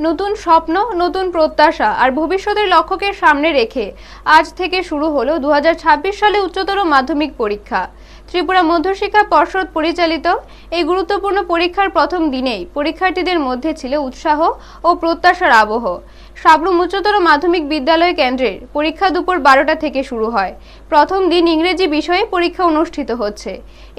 নতুন স্বপ্ন, নতুন প্রত্যাশা আর ভবিষ্যতের লক্ষ্যকে সামনে রেখে আজ থেকে শুরু হলো 2026 সালে উচ্চতর মাধ্যমিক পরীক্ষা। ত্রিপুরা মধ্যশিক্ষা পর্ষদ পরিচালিত এই গুরুত্বপূর্ণ পরীক্ষার প্রথম দিনেই পরীক্ষার্থীদের মধ্যে ছিল উৎসাহ ও প্রত্যাশার আবহ। সাবরুম উচ্চতর মাধ্যমিক বিদ্যালয় কেন্দ্রের পরীক্ষা দুপুর 12টা থেকে শুরু হয়। প্রথম দিন ইংরেজি বিষয়ে পরীক্ষা অনুষ্ঠিত হচ্ছে।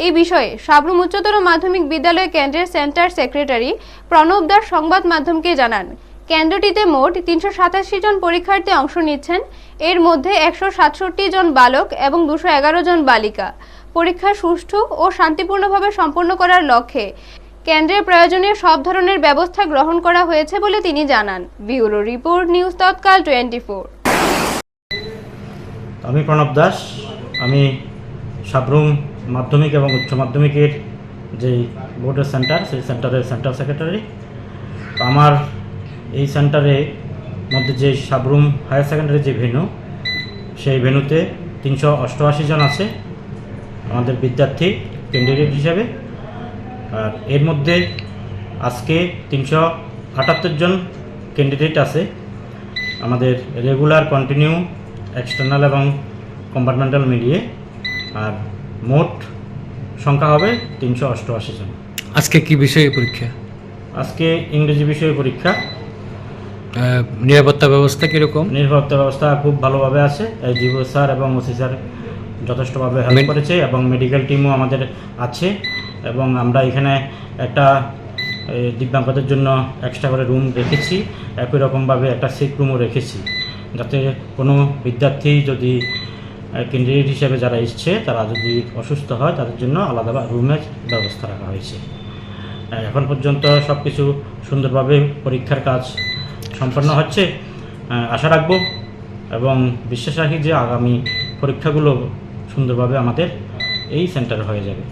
এই বিষয়ে সাবরুম উচ্চতর মাধ্যমিক বিদ্যালয় কেন্দ্রের সেন্টার সেক্রেটারি প্রণব দাস সংবাদ মাধ্যমকে জানান, কেন্দ্রটিতে মোট 387 জন পরীক্ষার্থী অংশ নিচ্ছেন। এর মধ্যে 167 জন বালক এবং 211 জন বালিকা। পরীক্ষা সুষ্ঠু ও শান্তিপূর্ণভাবে সম্পন্ন করার লক্ষ্যে কেন্দ্রের প্রয়োজনীয় সব ধরনের ব্যবস্থা গ্রহণ করা হয়েছে বলে তিনি জানান। ব্যুরো রিপোর্ট, নিউজ তৎকাল 24। আমি প্রণব দাস, আমি সাবরুম মাধ্যমিক এবং উচ্চ মাধ্যমিকের যে বোর্ডের সেন্টার, সেই সেন্টারের সেন্টার সেক্রেটারি। আমার এই সেন্টারে মধ্যে যে সাবরুম হায়ার সেকেন্ডারি যে ভেন্যু, সেই ভেন্যুতে 388 জন আছে আমাদের বিদ্যার্থী ক্যান্ডিডেট হিসাবে। আর এর মধ্যে আজকে 378 জন ক্যান্ডিডেট আছে আমাদের রেগুলার, কন্টিনিউ, এক্সটার্নাল এবং কম্পার্টমেন্টাল মিলিয়ে। আর মোট সংখ্যা হবে 388 জন। আজকে কি বিষয়ে পরীক্ষা? আজকে ইংরেজি বিষয়ে পরীক্ষা। নিরাপত্তা ব্যবস্থা কীরকম? নিরাপত্তা ব্যবস্থা খুব ভালোভাবে আছে। জিও স্যার এবং ওসি স্যার যথেষ্টভাবে হেল্প করেছে এবং মেডিকেল টিমও আমাদের আছে। এবং আমরা এখানে একটা দিব্যাঙ্গদের জন্য এক্সট্রা করে রুম রেখেছি, একই রকমভাবে একটা সিক রুমও রেখেছি, যাতে কোনো বিদ্যার্থী যদি ক্যান্ডিডেট হিসেবে যারা এসছে তারা যদি অসুস্থ হয় তাদের জন্য আলাদা রুমের ব্যবস্থা রাখা হয়েছে। এখন পর্যন্ত সব কিছু সুন্দরভাবে পরীক্ষার কাজ সম্পন্ন হচ্ছে। আশা রাখব এবং বিশ্বাস রাখি যে আগামী পরীক্ষাগুলো সুন্দরভাবে আমাদের এই সেন্টারে হয়ে যাবে।